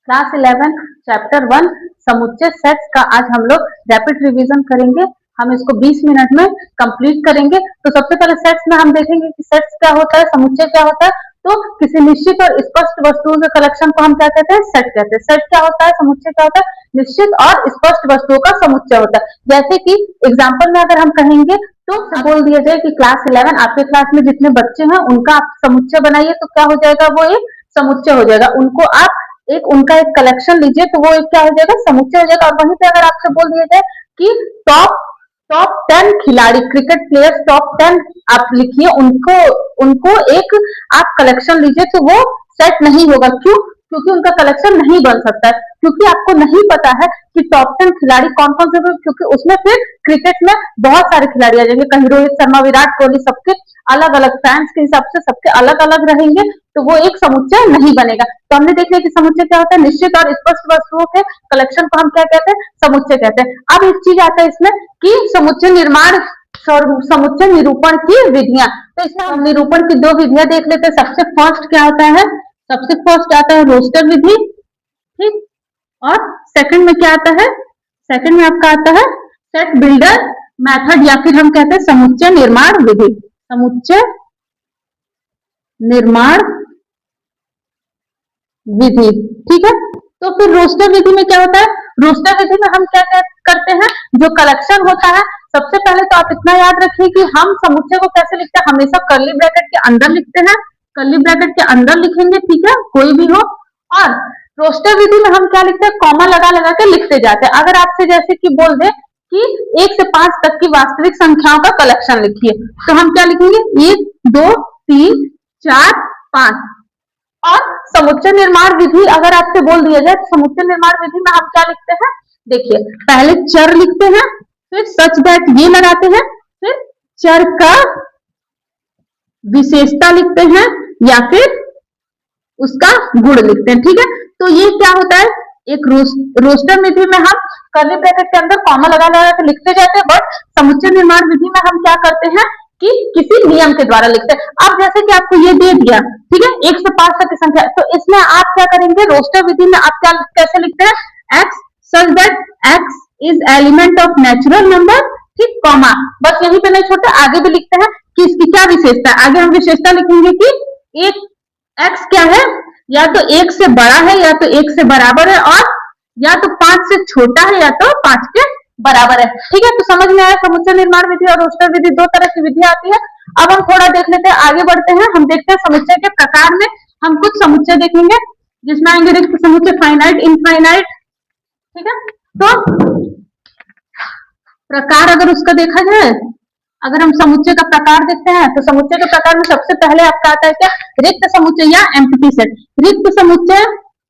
Class 11 chapter 1 समुच्चय sets का आज हम लोग रैपिड रिवीजन करेंगे। हम इसको 20 मिनट में कंप्लीट करेंगे। तो सबसे पहले सेट्स में हम देखेंगे कि सेट्स क्या होता है, समुच्चय क्या होता है। तो किसी निश्चित और स्पष्ट वस्तुओं के कलेक्शन को हम क्या कहते हैं, सेट कहते हैं। सेट क्या होता है, समुच्चय क्या होता है, निश्चित और स्पष्ट वस्तुओं का समुच्चय होता है। जैसे कि एग्जाम्पल में अगर हम कहेंगे तो बोल दिया जाए कि क्लास 11 आपके क्लास में जितने बच्चे हैं उनका आप समुच्चय बनाइए, तो क्या हो जाएगा, वो एक समुच्चय हो जाएगा। उनको आप उनका एक कलेक्शन लीजिए तो वो एक क्या हो जाएगा, समुच्चय हो जाएगा। और वहीं पे अगर आपसे बोल दिया जाए कि टॉप टॉप 10 खिलाड़ी, क्रिकेट प्लेयर्स टॉप 10 आप लिखिए, उनको उनको एक आप कलेक्शन लीजिए, तो वो सेट नहीं होगा। क्यों? क्योंकि उनका कलेक्शन नहीं बन सकता है, क्योंकि आपको नहीं पता है कि टॉप 10 खिलाड़ी कौन कौन से, क्योंकि उसमें फिर क्रिकेट में बहुत सारे खिलाड़ी आ जाएंगे, कहीं रोहित शर्मा, विराट कोहली, सबके अलग अलग फैंस के हिसाब से सबके अलग अलग रहेंगे, तो वो एक समुच्चय नहीं बनेगा। तो हमने देख लिया कि समुच्चय क्या होता है, निश्चित और स्पष्ट वस्तुओं के कलेक्शन को हम क्या कहते हैं, समुच्चय कहते हैं। अब एक चीज आता है इसमें कि समुच्चय निर्माण और समुच्चय निरूपण की विधियां। तो इसमें हम निरूपण की दो विधियां देख लेते हैं। सबसे फर्स्ट क्या होता है, सबसे फर्स्ट आता है रोस्टर विधि, ठीक। और सेकंड में क्या आता है, सेकंड में आपका आता है सेट बिल्डर मेथड, या फिर हम कहते हैं समुच्चय निर्माण विधि, समुच्चय निर्माण विधि, ठीक है। तो फिर रोस्टर विधि में क्या होता है, रोस्टर विधि में हम क्या करते हैं, जो कलेक्शन होता है, सबसे पहले तो आप इतना याद रखिए कि हम समुच्चय को कैसे लिखते हैं, हमेशा कर्ली ब्रैकेट के अंदर लिखते हैं, कर्ली ब्रैकेट के अंदर लिखेंगे, ठीक है, कोई भी हो। और रोस्टर विधि में हम क्या लिखते हैं, कॉमा लगा लगा के लिखते जाते हैं। अगर आपसे जैसे कि बोल दे कि 1 से 5 तक की वास्तविक संख्याओं का कलेक्शन लिखिए, तो हम क्या लिखेंगे, 1 2 3 4 5। और समुच्चय निर्माण विधि अगर आपसे बोल दिया जाए, तो समुच्चय निर्माण विधि में हम क्या लिखते हैं, देखिए पहले चर लिखते हैं, फिर सच दैट ये लगाते हैं, फिर चर का विशेषता लिखते हैं, या फिर उसका गुण लिखते हैं, ठीक है। तो ये क्या होता है, एक रोस्टर विधि में हम कर्ली ब्रैकेट के अंदर कॉमा लगा लगा के लिखते जाते हैं, बट समुच्चय निर्माण विधि में हम क्या करते हैं कि किसी नियम के द्वारा लिखते हैं। अब जैसे कि आपको ये दे दिया, ठीक है, 1 से 5 तक की संख्या, तो इसमें आप क्या करेंगे, रोस्टर विधि में आप क्या कैसे लिखते हैं, x such that x is element of natural number, ठीक, कॉमा, बस यहीं पे नहीं छोड़ते, आगे भी लिखते हैं कि इसकी क्या विशेषता है। आगे हम विशेषता लिखेंगे कि एक x क्या है, या तो 1 से बड़ा है, या तो 1 से बराबर है, और या तो 5 से छोटा है, या तो 5 के बराबर है, ठीक है। तो समझ में आया, समुच्चय निर्माण विधि और रोस्टर विधि दो तरह की विधि आती है। अब हम थोड़ा देख लेते हैं, आगे बढ़ते हैं, हम देखते हैं समुच्चय के प्रकार में हम कुछ समुच्चय देखेंगे, जिसमें आएंगे रिक्त समुच्चय, फाइनाइट, इनफाइनाइट, ठीक है। तो प्रकार अगर उसका देखा जाए, अगर हम समुच्चय का प्रकार देखते हैं, तो समुच्चय के प्रकार में सबसे पहले आपका आता है क्या, रिक्त समुच्चय या एम्प्टी सेट। रिक्त समुच्चय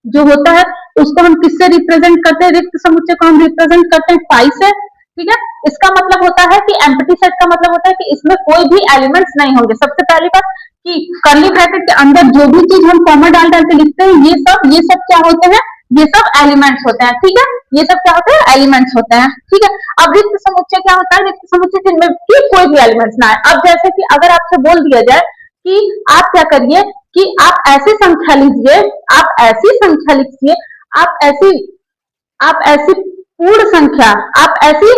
जो होता है उसको हम किससे रिप्रेजेंट करते हैं, रिक्त समुच्चय को हम रिप्रेजेंट करते हैं फाई से, ठीक है। इसका मतलब होता है कि एम्प्टी सेट का मतलब होता है कि इसमें कोई भी एलिमेंट्स नहीं होंगे। सबसे पहली बात कि कर्ली ब्रैकेट के अंदर जो भी चीज हम कॉमा डाल डाल के लिखते हैं, ये सब क्या होते हैं, ये सब एलिमेंट्स होते हैं, ठीक है, ये सब क्या होते हैं, एलिमेंट्स होते हैं, ठीक है। अब रिक्त समुच्चय क्या होता है, रिक्त समुच्चय जिनमें कि कोई भी एलिमेंट्स ना है। अब जैसे कि अगर आपसे बोल दिया जाए कि आप क्या करिए कि आप ऐसी संख्या लीजिए, आप ऐसी संख्या लिखिए, आप ऐसी पूर्ण संख्या, आप ऐसी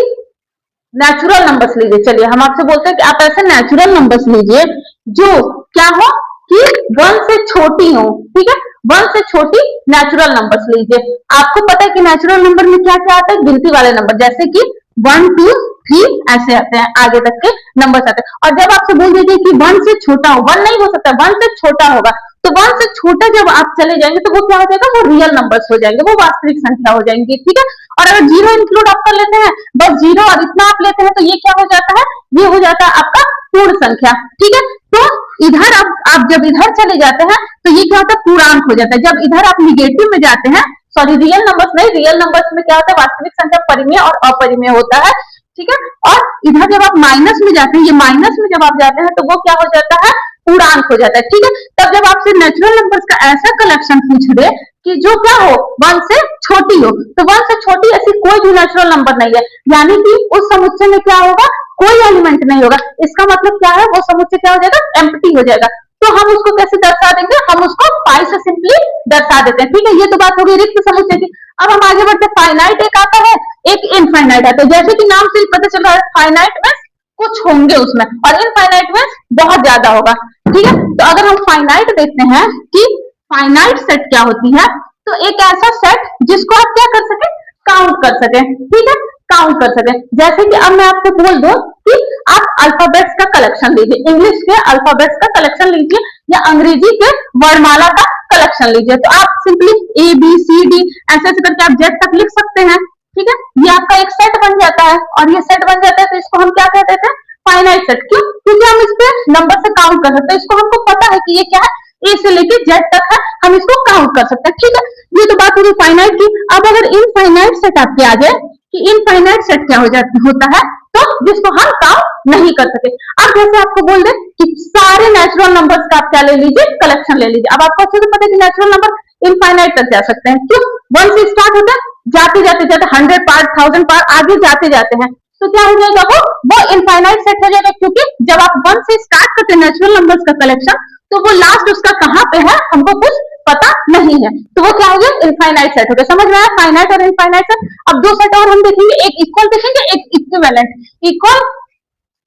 नेचुरल नंबर्स लीजिए। चलिए हम आपसे बोलते हैं कि आप ऐसे नेचुरल नंबर्स लीजिए जो क्या हो कि 1 से छोटी हो, ठीक है, 1 से छोटी नेचुरल नंबर्स लीजिए। आपको पता है कि नेचुरल नंबर में क्या क्या आता है, गिनती वाले नंबर, जैसे कि 1 2 3 ऐसे आते हैं, आगे तक के नंबर्स आते हैं। और जब आपसे बोल दीजिए कि 1 से छोटा हो, 1 नहीं हो सकता, 1 से छोटा होगा, तो 1 से छोटा जब आप चले जाएंगे तो वो क्या हो जाएगा, वो रियल नंबर्स हो जाएंगे, वो वास्तविक संख्या हो जाएंगी, ठीक है। और अगर 0 इंक्लूड आप कर लेते हैं, बस 0 और इतना आप लेते हैं, तो ये क्या हो जाता है, ये हो जाता है आपका पूर्ण संख्या, ठीक है। तो इधर आप जब इधर चले जाते हैं तो ये क्या होता है, पूर्णांक हो जाता है। जब इधर आप निगेटिव में जाते हैं, सॉरी रियल नंबर्स नहीं, रियल नंबर्स में क्या होता है, वास्तविक संख्या परिमेय और अपरिमेय होता है, ठीक है। और इधर जब आप माइनस में जाते हैं, ये माइनस में जब आप जाते हैं तो वो क्या हो जाता है, पूर्णांक हो जाता है, ठीक है। तब जब आपसे नेचुरल नंबर्स का ऐसा कलेक्शन पूछ दे कि जो क्या हो, 1 से छोटी हो, तो 1 से छोटी ऐसी कोई भी नेचुरल नंबर नहीं है, यानी कि उस समुच्चय में क्या होगा, कोई एलिमेंट नहीं होगा। इसका मतलब क्या है, वो समुच्चय क्या हो जाएगा, एम्प्टी हो जाएगा। तो हम उसको कैसे दर्शा देंगे, हम उसको 5 से सिंपली दर्शा देते हैं। ठीक है, ये तो बात होगी रिक्त समुच्चय की। अब हम आगे बढ़ते, फाइनाइट एक आता है, एक इनफाइनाइट आता है। जैसे कि नाम से ही पता चल रहा है, फाइनाइट में कुछ होंगे उसमें, और इनफाइनाइट में बहुत ज्यादा होगा। ठीक है, तो अगर हम फाइनाइट देखते हैं कि फाइनाइट सेट क्या होती है, तो एक ऐसा सेट जिसको आप क्या कर सके, काउंट कर सके। ठीक है, काउंट कर सके। जैसे कि अब मैं आपको बोल दूं कि आप अल्फाबेट्स का कलेक्शन लीजिए, इंग्लिश के अल्फाबेट्स का कलेक्शन लीजिए या अंग्रेजी के वर्णमाला का कलेक्शन लीजिए, तो आप simply A B C D ऐसे ऐसे करके आप जेड तक लिख सकते हैं। ठीक है, ये आपका एक सेट बन जाता है, और ये सेट बन जाता है तो इसको हम क्या कहते थे, फाइनाइट सेट। क्यों? क्योंकि हम इस पे नंबर से काउंट कर सकते हैं, इसको हमको पता है कि ये क्या है, ए से लेके जेड तक है, हम इसको काउंट कर सकते हैं। ठीक है, ये तो बात होगी फाइनाइट की। अब अगर इनफाइनाइट सेट आपके आ जाए कि इनफाइनाइट सेट क्या होता है, तो जिसको हम काउंट नहीं कर सके। अब जैसे आपको बोल दे कि सारे नेचुरल नंबर्स का आप क्या ले लीजिए, कलेक्शन ले लीजिए। अब आपको अच्छे से पता है कि नेचुरल नंबर इनफाइनाइट तक जा सकते हैं। क्यों? 1 से स्टार्ट होता है, जाते जाते जाते 100 पार 1000 पार आगे जाते जाते हैं, तो क्या हो जाएगा, वो इनफाइनाइट सेट हो जाएगा। क्योंकि जब आप 1 से स्टार्ट करते हैं नेचुरल नंबर्स का कलेक्शन, तो वो लास्ट उसका कहां पे है हमको कुछ पता नहीं है, तो वो क्या हो गया, इनफाइनाइट सेट हो गया। समझ में आया, फाइनाइट और इनफाइनाइट सेट। अब दो सेट और हम देखेंगे, एक इक्वल देखेंगे, एक इक्विवेलेंट। इक्वल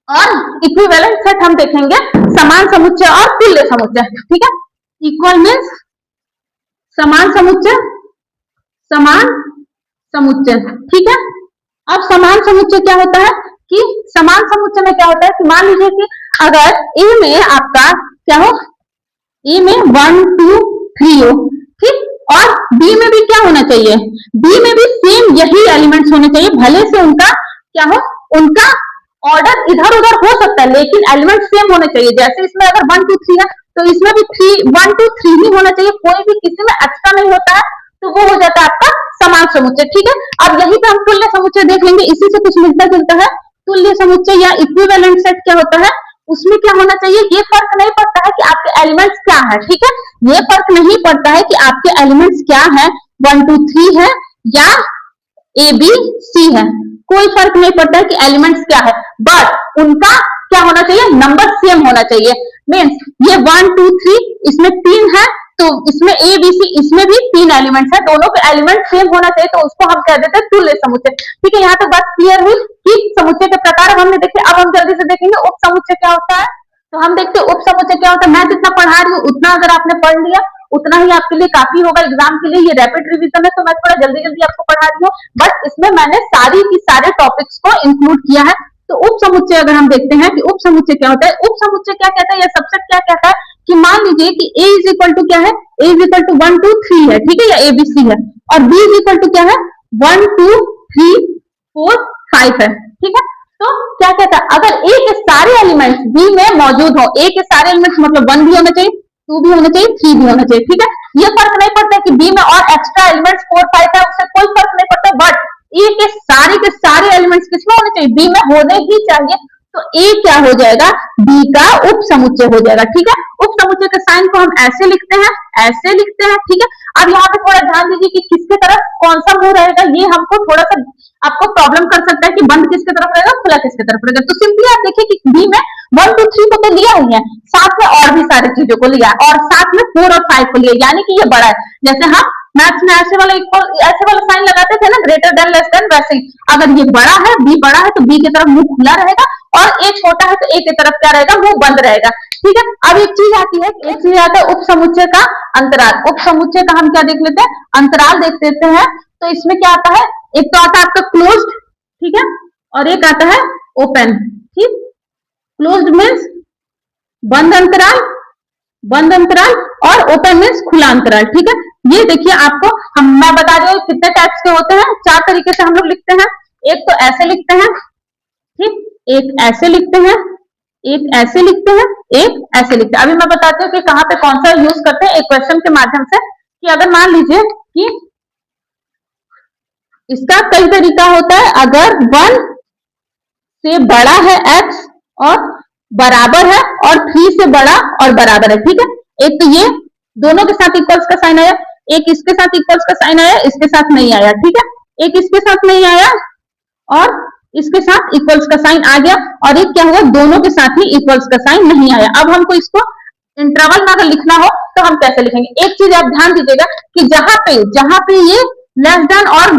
और इक्विवेलेंट सेट हम देखेंगे, समान समुच्चय और तुल्य समुच्चय। ठीक है, इक्वल मीन्स समान समुच्चय, समान समुच्चय। ठीक है, अब समान समुच्चय क्या होता है कि समान समुच्चय में क्या होता है कि मान लीजिए कि अगर ए में आपका क्या हो, ए में 1 2 3 हो, ठीक, और बी में भी क्या होना चाहिए, बी में भी सेम यही एलिमेंट्स होने चाहिए, भले से उनका क्या हो, उनका ऑर्डर इधर उधर हो सकता है, लेकिन एलिमेंट सेम होने चाहिए। जैसे इसमें अगर 1 2 3 है, तो इसमें भी 1 2 3 ही होना चाहिए, कोई भी किसी में एक्स्ट्रा नहीं होता है, तो वो हो जाता है आपका समान समुच्चय। ठीक है, अब यही पे हम तुल्य समुच्चय देख लेंगे, इसी से कुछ मिलता जुलता है। तुल्य समुच्चय या इक्विवेलेंट सेट क्या होता है, उसमें क्या होना चाहिए, ये फर्क नहीं पड़ता है कि आपके एलिमेंट्स क्या है। ठीक है, ये फर्क नहीं पड़ता है कि आपके एलिमेंट्स क्या है, 1 2 3 है या ए बी सी है, कोई फर्क नहीं पड़ता है कि एलिमेंट्स क्या है, बट उनका क्या होना चाहिए, नंबर सेम होना चाहिए। मीन्स ये 1 2 3 इसमें 3 है, तो इसमें ए बी सी इसमें भी 3 एलिमेंट्स है, दोनों के एलिमेंट सेम होना चाहिए, तो उसको हम कह देते हैं तुल्य समुच्चय। ठीक है, यहाँ तक बात क्लियर हुई कि समुच्चय के प्रकार अब हमने देखे। अब हम जल्दी से देखेंगे उप समुच्चय क्या होता है। तो हम देखते हैं उप समुच्चय क्या होता है। मैं जितना पढ़ा रही हूँ उतना अगर आपने पढ़ लिया उतना ही आपके लिए काफी होगा एग्जाम के लिए। ये रैपिड रिवीजन है, तो मैं थोड़ा जल्दी जल्दी आपको पढ़ा रही हूँ, बट इसमें मैंने सारी की सारे टॉपिक्स को इंक्लूड किया है। तो उप समुच्चय अगर हम देखते हैं कि उप समुच्चय क्या होता है, उप समुच्चय क्या कहता है या सबसेट क्या कहता है कि मान लीजिए कि a इज इक्वल टू क्या है, a इज इक्वल टू 1 2 3 है, ठीक है, या ABC है, और b इज इक्वल टू क्या है 1 2 3 4 5 है। ठीक है, तो क्या कहता है, अगर a के सारे एलिमेंट्स b में मौजूद हो, a के सारे एलिमेंट्स मतलब 1 भी होना चाहिए, 2 भी होना चाहिए, 3 भी होना चाहिए। ठीक है, ये फर्क नहीं पड़ता है कि b में और एक्स्ट्रा एलिमेंट्स 4 5 है, उससे कोई फर्क नहीं पड़ता, बट ए के सारे एलिमेंट्स किसमें होने चाहिए, बी में होने ही चाहिए। तो ए क्या हो जाएगा, बी का उप समुच्चय हो जाएगा। ठीक है, उप समुच्चय के साइन को हम ऐसे लिखते हैं, ऐसे लिखते हैं। ठीक है, अब यहाँ पे थोड़ा ध्यान दीजिए कि किसके तरफ कौन सा मुंह रहेगा, ये हमको थोड़ा सा आपको प्रॉब्लम कर सकता है कि बंद किसके तरफ रहेगा, खुला किसके तरफ रहेगा। तो सिंपली आप देखिए कि बी में 1 2 3 को तो लिया ही है, साथ में और भी सारी चीजों को लिया है, और साथ में 4 और 5 को लिया, यानी कि ये बड़ा है। जैसे हम मैथ्स में ऐसे वाला साइन लगाते थे ना, ग्रेटर देन लेस देन, वैसे ही अगर ये बड़ा है, बी बड़ा है, तो बी की तरफ मुंह खुला रहेगा, और ए छोटा है तो ए की तरफ क्या रहेगा, मुंह बंद रहेगा। ठीक है, अब एक चीज आती है, एक चीज आता है उप समुच्चय का अंतराल। उप समुच्चय का हम क्या देख लेते हैं, अंतराल देख लेते हैं। तो इसमें क्या आता है, एक तो आता है आपका क्लोज्ड, ठीक है, और एक आता है ओपन। ठीक, क्लोज्ड मीन्स बंद अंतराल, बंद अंतराल, और ओपन मीन्स खुला अंतराल। ठीक है, ये देखिए आपको मैं बता रही हूँ कितने टाइप्स के होते हैं, 4 तरीके से हम लोग लिखते हैं। एक तो ऐसे लिखते हैं, ठीक, एक ऐसे लिखते हैं, एक ऐसे लिखते हैं, एक ऐसे लिखते हैं। अभी मैं बताती हूँ कि कहाँ पे कौन सा यूज करते हैं, एक क्वेश्चन के माध्यम से। कि अगर मान लीजिए कि इसका कई तरीका होता है, अगर 1 से बड़ा है x और बराबर है, और 3 से बड़ा और बराबर है। ठीक है, एक तो ये दोनों के साथ इक्वल्स का साइन आया, एक इसके साथ इक्वल्स का साइन आया, इसके साथ नहीं आया। ठीक है, एक इसके साथ नहीं आया और इसके साथ इक्वल्स का साइन आ गया, और एक क्या हुआ, दोनों के साथ ही इक्वल्स का साइन नहीं आया। अब हमको इसको इंटरवल में अगर लिखना हो तो हम कैसे लिखेंगे? एक चीज आप ध्यान दीजिएगा कि जहां पे ये लेस देन और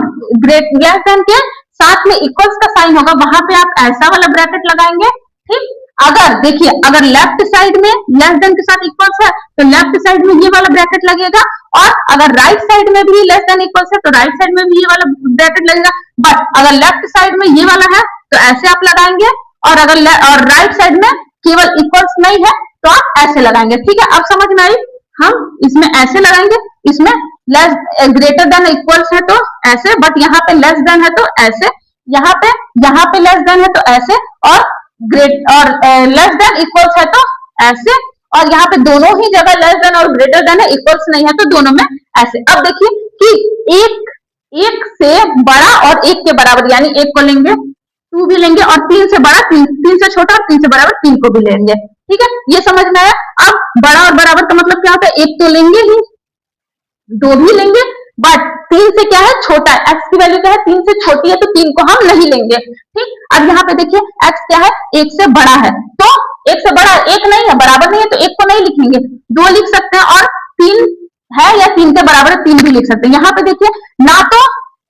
लेस देन के साथ में इक्वल्स का साइन होगा, वहां पे आप ऐसा वाला ब्रैकेट लगाएंगे। ठीक, अगर देखिए, अगर लेफ्ट साइड में लेस देन के साथ इक्वल्स है तो लेफ्ट साइड में ये वाला ब्रैकेट लगेगा, और अगर राइट साइड में भी लेस देन इक्वल्स है तो राइट साइड में भी ये वाला ब्रैकेट लगेगा। बट अगर लेफ्ट साइड में ये वाला है तो ऐसे आप लगाएंगे, और अगर और राइट साइड में केवल इक्वल्स नहीं है तो आप ऐसे लगाएंगे। ठीक है, अब समझ में आई? हम इसमें ऐसे लगाएंगे, इसमें लेस ग्रेटर देन इक्वल्स है तो ऐसे, बट यहाँ पे लेस देन है तो ऐसे, यहाँ पे लेस देन है तो ऐसे, और ग्रेट और लेस देन इक्वल्स है तो ऐसे, और यहाँ पे दोनों ही जगह लेस देन और ग्रेटर देन है, इक्वल्स नहीं है तो दोनों में ऐसे। अब देखिए कि एक से बड़ा और एक के बराबर, यानी एक को लेंगे, 2 भी लेंगे, और 3 से बड़ा 3 से छोटा और 3 से बराबर 3 को भी लेंगे। ठीक है, ये समझ में आया? अब बड़ा और बराबर का मतलब क्या होता है? एक तो लेंगे ही, 2 भी लेंगे, बट 3 से क्या है? छोटा है। x की वैल्यू क्या है? 3 से छोटी है तो 3 को हम नहीं लेंगे। ठीक, अब यहाँ पे देखिए x क्या है? 1 से बड़ा है, तो 1 से बड़ा 1 नहीं है, बराबर नहीं है तो 1 को नहीं लिखेंगे, 2 लिख सकते हैं, और 3 है या 3 के बराबर है 3 भी लिख सकते हैं। यहाँ पे देखिए ना तो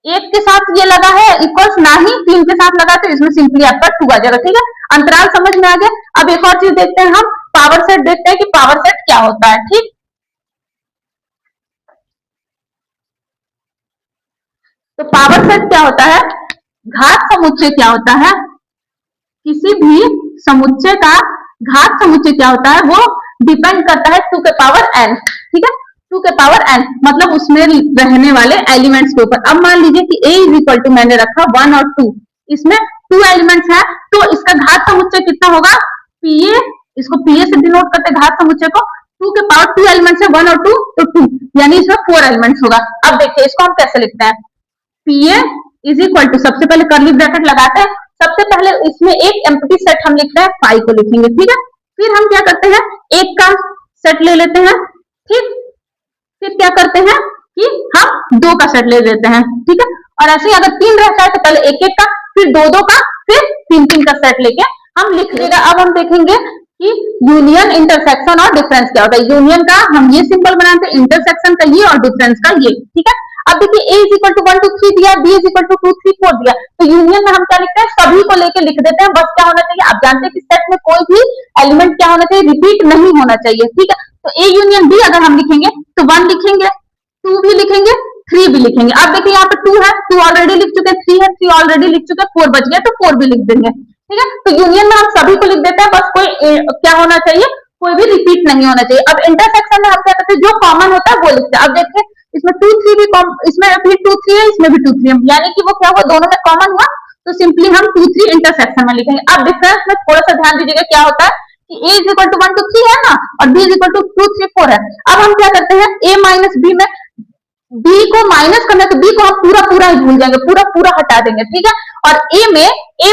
1 के साथ ये लगा है इक्वल्स, ना ही 3 के साथ लगा, तो इसमें सिंपली आपका 2 आ जाएगा। ठीक है, अंतराल समझ में आ गया। अब एक और चीज देखते हैं, हम पावर सेट देखते हैं कि पावर सेट क्या होता है। ठीक, तो पावर सेट क्या होता है? घात समुच्चय क्या होता है? किसी भी समुच्चय का घात समुच्चय क्या होता है? वो डिपेंड करता है 2 के पावर n। ठीक है, 2 के पावर n मतलब उसमें रहने वाले एलिमेंट्स के ऊपर। अब मान लीजिए कि a इज इक्वल टू मैंने रखा 1 और 2, इसमें 2 एलिमेंट्स है, तो इसका घात समुच्चय कितना होगा? pa, इसको pa से डिनोट करते हैं घात समुच्चय को। 2 के पावर 2 एलिमेंट्स है, 1 और 2 तो 2, यानी इसमें 4 एलिमेंट्स होगा। अब देखिए इसको हम कैसे लिखते हैं? pa इज इक्वल टू, सबसे पहले कर्ली ब्रैकेट लगाते हैं, सबसे पहले इसमें एक एम्प्टी सेट हम लिखते हैं, 5 को लिखेंगे। ठीक है, फिर हम क्या करते हैं? एक का सेट ले लेते हैं। ठीक, फिर क्या करते हैं कि हम 2 का सेट ले लेते हैं। ठीक है, और ऐसे ही अगर 3 रहता है तो पहले एक एक का, फिर 2 का, फिर 3 का सेट लेके हम लिख देगा। अब हम देखेंगे कि यूनियन, इंटरसेक्शन और डिफरेंस क्या होता है। यूनियन का हम ये सिंबल बनाते हैं, इंटरसेक्शन का ये, और डिफरेंस का ये। ठीक है, अब देखिए a इज इक्वल टू 1 2 3 दिया, b इज इक्वल टू 2 3 4 दिया, तो यूनियन में हम क्या लिखते हैं? सभी को लेके लिख देते हैं। बस क्या होना चाहिए? आप जानते हैं कि सेट में कोई भी एलिमेंट क्या होना चाहिए? रिपीट नहीं होना चाहिए। ठीक है, तो a यूनियन b अगर हम लिखेंगे तो 1 लिखेंगे, 2 भी लिखेंगे, 3 भी लिखेंगे। अब देखिए यहाँ पे 2 है, 2 ऑलरेडी लिख चुके हैं, 3 है, 3 ऑलरेडी लिख चुके हैं, 4 बच गया तो 4 भी लिख देंगे। ठीक है, तो यूनियन में हम सभी को लिख देते हैं, बस कोई क्या होना चाहिए? कोई भी रिपीट नहीं होना चाहिए। अब इंटरसेक्शन में हम क्या करते हैं? जो कॉमन होता है वो लिखते हैं। अब देखिए इसमें 2 3 भी इसमें भी 2 3 है, इसमें भी 2 3 है, यानी कि वो क्या हुआ? दोनों में कॉमन हुआ, तो सिंपली हम 2 3 इंटरसेक्शन में लिखेंगे। अब डिफरेंस में थोड़ा सा ध्यान दीजिएगा, क्या होता है कि a इज इक्वल टू 1 2 3 है ना, और b इज इक्वल टू 2 3 4 है। अब हम क्या करते हैं? a माइनस b में b को माइनस करना है तो b को हम पूरा पूरा ही भूल जाएंगे, पूरा पूरा हटा देंगे। ठीक है, और a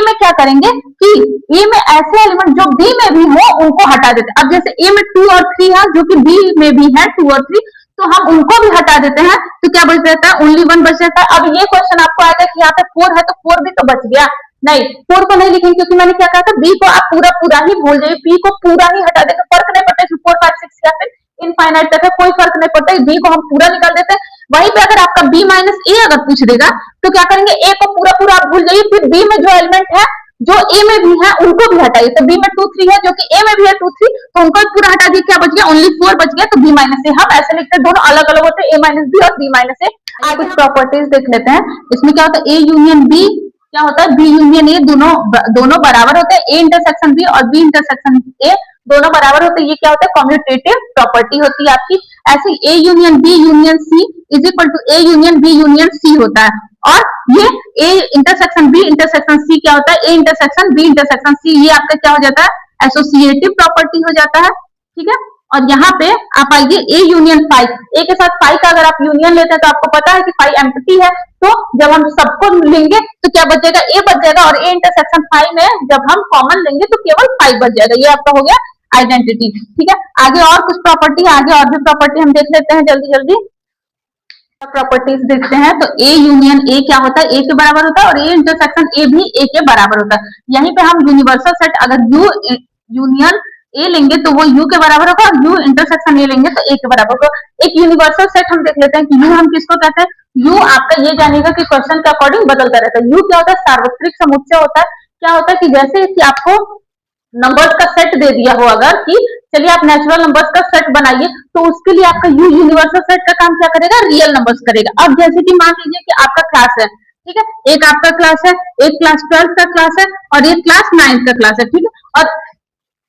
में क्या करेंगे कि a में ऐसे एलिमेंट जो b में भी हो उनको हटा देते हैं। अब जैसे a में 2 और 3 है, जो कि b में भी है 2 और 3, तो हम उनको भी हटा देते हैं, तो क्या बच जाता है? ओनली 1 बच जाता है। अब ये क्वेश्चन आपको आएगा कि यहाँ पे 4 है तो 4 भी तो बच गया, नहीं 4 को नहीं लिखेंगे, क्योंकि मैंने क्या कहा था? b को आप पूरा पूरा ही भूल जाइए, p को पूरा ही हटा देंगे, फर्क नहीं पड़ता इसमें 4 5 6 या फिर इनफाइनाइट तक है, कोई फर्क नहीं पड़ता, b को हम पूरा निकाल देते हैं। वहीं पे अगर आपका b माइनस a अगर पूछ देगा तो क्या करेंगे? a को पूरा पूरा आप भूल जाइए, फिर b में जो एलिमेंट है जो a में भी है उनको भी हटाइए। तो b में 2 3 है, जो कि a में भी है 2 3, तो उनको पूरा हटा दिए, क्या बच गया? ओनली 4 बच गया, तो b माइनस a। हम ऐसे लिखते हैं, दोनों अलग अलग होते हैं, a माइनस b और b माइनस a। आगे कुछ प्रॉपर्टीज देख लेते हैं। इसमें क्या होता है? a यूनियन b क्या होता है? b यूनियन a, दोनों बराबर होते हैं, a इंटरसेक्शन b और b इंटरसेक्शन a दोनों बराबर होते हैं। ये क्या होता है? कम्यूटेटिव प्रॉपर्टी होती है आपकी। ऐसे a union b union c is equal to a union b union c होता है, और ये a intersection b intersection c क्या होता है? a intersection b intersection c, ये आपका क्या हो जाता है? एसोसिएटिव प्रॉपर्टी हो जाता है। ठीक है, और यहाँ पे आप आइए a यूनियन 5, a के साथ 5 का अगर आप यूनियन लेते हैं तो आपको पता है कि 5 एम्प्टी है, तो जब हम सबको लेंगे तो क्या बचेगा? a बच जाएगा, और a इंटरसेक्शन 5 में जब हम कॉमन लेंगे तो केवल 5 बच जाएगा। ये आपका हो गया आइडेंटिटी। ठीक है, आगे और कुछ प्रॉपर्टी, आगे और भी प्रॉपर्टी हम देख लेते हैं जल्दी जल्दी। प्रॉपर्टीज देखते हैं, तो a यूनियन a क्या होता है? a के बराबर होता है, और a इंटरसेक्शन a भी a के बराबर होता है। यहीं पे हम यूनिवर्सल सेट, अगर u यूनियन ए लेंगे तो वो यू के बराबर होगा, और यू इंटरसेक्शन ए लेंगे तो ए के बराबर होगा। एक यूनिवर्सल सेट हम देख लेते हैं कि यू हम किसको कहते हैं। यू आपका ये जानेगा कि क्वेश्चन के अकॉर्डिंग बदलता रहता है। यू क्या होता है, सार्वत्रिक समुच्चय होता है। क्या होता है कि जैसे कि आपको नंबर्स का सेट दे दिया हो, अगर कि चलिए आप नेचुरल नंबर्स का सेट बनाइए, तो उसके लिए आपका यू यूनिवर्सल सेट का काम क्या करेगा, रियल नंबर्स करेगा। अब जैसे कि मान लीजिए कि आपका क्लास है, ठीक है, एक आपका क्लास है, एक क्लास 12 का क्लास है और एक क्लास 9 का क्लास है, ठीक है। और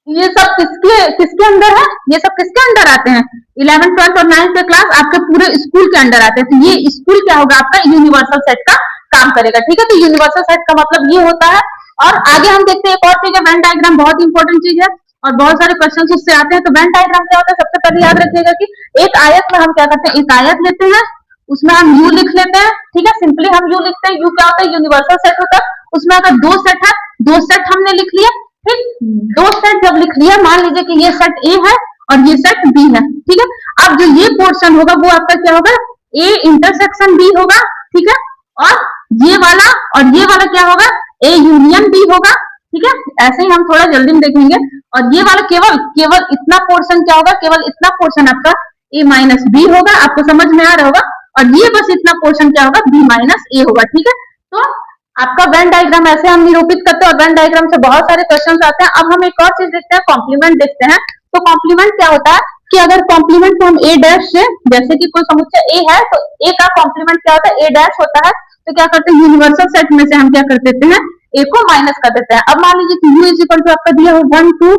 ये सब किसके किसके अंदर है, ये सब किसके अंदर आते हैं, 11, 12 और 9 के क्लास आपके पूरे स्कूल के अंदर आते हैं। तो ये स्कूल क्या होगा, आपका यूनिवर्सल सेट का काम करेगा, ठीक है। तो यूनिवर्सल सेट का मतलब ये होता है। और आगे हम देखते हैं एक और चीज है, वेन डायग्राम बहुत इंपॉर्टेंट चीज है और बहुत सारे क्वेश्चन उससे आते हैं। तो वेन डायग्राम क्या होता है, सबसे पहले याद रखिएगा कि एक आयत में हम क्या करते हैं, एक आयत लेते हैं, उसमें हम यू लिख लेते हैं, ठीक है, सिंपली हम यू लिखते हैं। यू क्या होता है, यूनिवर्सल सेट होता है। उसमें अगर दो सेट है, दो सेट हमने लिख लिया, ठीक, दो सेट जब लिख लिया, मान लीजिए कि ये सेट ए है और ये सेट बी है, ठीक है। अब जो ये पोर्शन होगा वो आपका क्या होगा, ए इंटरसेक्शन बी होगा, ठीक है। और ये वाला और ये वाला क्या होगा, ए यूनियन बी होगा, ठीक है। ऐसे ही हम थोड़ा जल्दी में देखेंगे। और ये वाला केवल केवल इतना पोर्शन क्या होगा, केवल इतना पोर्शन आपका ए माइनस बी होगा, आपको समझ में आ रहा होगा। और ये बस इतना पोर्शन क्या होगा, बी माइनस ए होगा, ठीक है। तो आपका वेन डायग्राम ऐसे हम निरूपित करते हैं और वेन डायग्राम से बहुत सारे क्वेश्चन आते हैं। अब हम एक और चीज देखते हैं, कॉम्प्लीमेंट देखते हैं। तो कॉम्प्लीमेंट क्या होता है कि अगर कॉम्प्लीमेंट को हम ए डैश से, जैसे कि कोई समुच्चय ए है तो ए का कॉम्प्लीमेंट क्या होता है, ए डैश होता है। तो क्या करते हैं, यूनिवर्सल सेट में से हम क्या कर देते हैं, ए को माइनस कर देते हैं। अब मान लीजिए कि यू इज इक्वल टू आपका दिया हो 1 2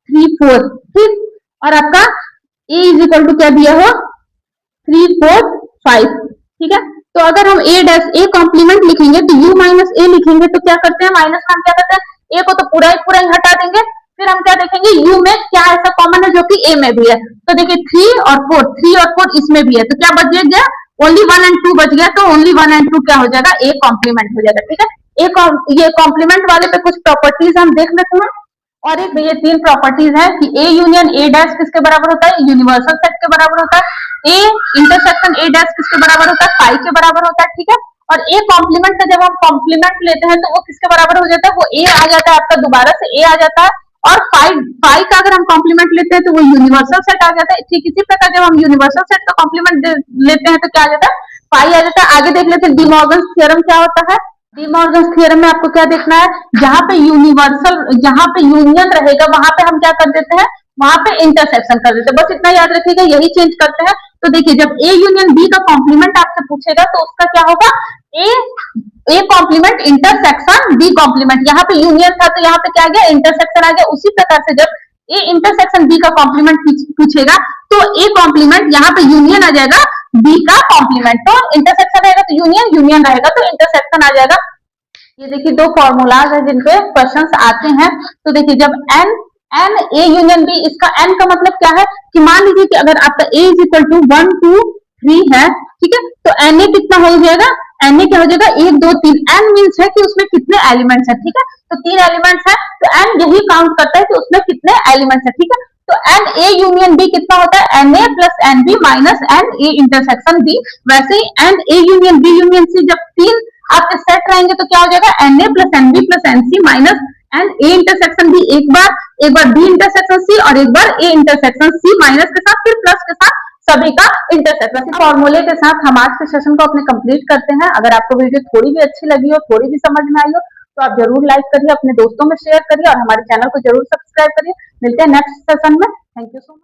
3 4, ठीक, और आपका ए इज इक्वल टू क्या दिया हो 3 4 5, ठीक है। तो अगर हम ए डैश ए कॉम्प्लीमेंट लिखेंगे तो यू माइनस ए लिखेंगे तो क्या करते हैं, माइनस में हम क्या करते हैं, ए को तो पूरा ही हटा देंगे। फिर हम क्या देखेंगे, यू में क्या ऐसा कॉमन है जो कि ए में भी है। तो देखिए 3 और 4 इसमें भी है, तो क्या बच गया, ओनली 1 और 2 बच गया। तो ओनली 1 और 2 क्या हो जाएगा, ए कॉम्प्लीमेंट हो जाएगा, ठीक है। ये कॉम्प्लीमेंट वाले पे कुछ प्रॉपर्टीज हम देख लेते हैं। और एक ये तीन प्रॉपर्टीज है कि ए यूनियन ए डैश किसके बराबर होता है, यूनिवर्सल सेट के बराबर होता है। ए इंटरसेक्शन ए डैश किसके बराबर होता है, पाई के बराबर होता है, ठीक है। और ए कॉम्प्लीमेंट का जब हम कॉम्प्लीमेंट लेते हैं तो वो किसके बराबर हो जाता है, वो ए आ जाता है आपका, दोबारा से ए आ जाता है। और पाई का अगर हम कॉम्प्लीमेंट लेते हैं तो वो यूनिवर्सल सेट आ जाता है। ठीक इसी प्रकार जब हम यूनिवर्सल सेट का कॉम्प्लीमेंट लेते हैं तो क्या आ जाता है, पाई आ जाता है। आगे देख लेते हैं डी मॉर्गन थ्योरम क्या होता है। डी मॉर्गन थ्योरम में आपको क्या देखना है, जहां पे यूनिवर्सल, जहां पे यूनियन रहेगा वहां पे हम क्या कर देते हैं, वहां पे इंटरसेक्शन कर देते हैं। बस इतना याद रखिएगा, यही चेंज करते हैं। तो देखिए जब ए यूनियन बी का कॉम्प्लीमेंट आपसे पूछेगा तो उसका क्या होगा, A complement intersection B complement. यहाँ पे यूनियन था तो यहाँ पे क्या आ गया, इंटरसेक्शन आ गया। उसी प्रकार से जब ए इंटरसेक्शन बी का कॉम्प्लीमेंट पूछेगा तो ए कॉम्प्लीमेंट यहाँ पे यूनियन आ जाएगा बी का कॉम्प्लीमेंट। तो इंटरसेक्शन रहेगा तो यूनियन, यूनियन रहेगा तो इंटरसेक्शन आ जाएगा। ये देखिए दो फॉर्मूलाज है जिनपे क्वेश्चंस आते हैं। तो देखिए जब एन ए यूनियन बी, इसका एन का मतलब क्या है कि मान लीजिए कि अगर आपका ए इज इक्वल टू 1 2 3 है, ठीक है, तो एन ए कितना हो जाएगा, एन ए क्या हो जाएगा 1 2 3। एन मीन्स है कि उसमें कितने एलिमेंट्स है, ठीक है। तो 3 एलिमेंट्स है तो एन यही काउंट करता है कि उसमें कितने एलिमेंट्स है, ठीक है। तो एन ए यूनियन बी कितना होता है, n A plus n B minus n A intersection B. वैसे ही n A union B union C, जब 3 आपके सेट रहेंगे तो क्या हो जाएगा, n A plus n B plus n C minus n A intersection B, एक बार बी इंटरसेक्शन सी और एक बार ए इंटरसेक्शन सी, माइनस के साथ फिर प्लस के साथ सभी का इंटरसेक्शन। फॉर्मूले के साथ हम आज के सेशन को अपने कंप्लीट करते हैं। अगर आपको वीडियो थोड़ी भी अच्छी लगी हो, थोड़ी भी समझ में आई हो तो आप जरूर लाइक करिए, अपने दोस्तों में शेयर करिए और हमारे चैनल को जरूर सब्सक्राइब करिए। मिलते हैं नेक्स्ट सेशन में। Thank you so much.